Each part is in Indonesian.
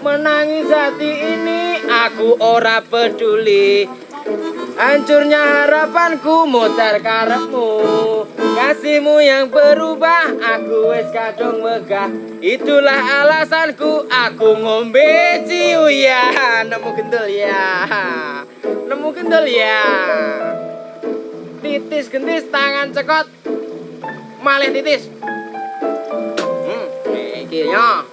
Menangis hati ini aku ora peduli. Hancurnya harapanku mutar karepmu. Kasihmu yang berubah aku wis kadung megah. Itulah alasanku aku ngombe ciu ya. Nemu gendel ya. Nemu gendel ya. Titis gendis tangan cekot. Malih titis. Iki ya.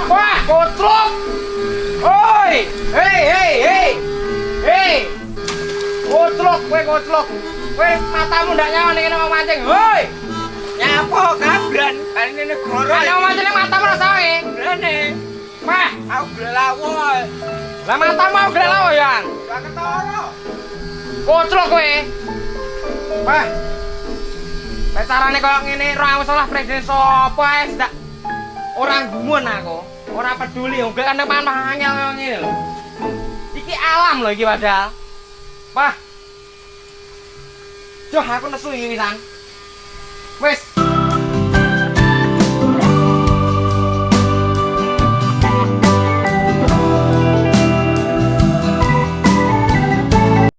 Wah, kotrok! Oi! Hei! Kotrok, kotrok. Kowe matamu ndak nyawa ning kene mau mancing. Hoi! Nyapo kabran, kan ini negara. Kan mau mancing ning matamu ora sawe. Rene. Wah, Aku gelelawo. lah matamu aku grek lawo ya. Lah ketara. Kotrok kowe. Wah. Lah carane koyo ngene ora salah presiden sapa ae ndak. Ora gumun aku. Ora peduli wong gak ana panah angel koyo ngene lho. Iki alam lho iki padahal. Wah. Joh aku nesu iki pisan. Wis,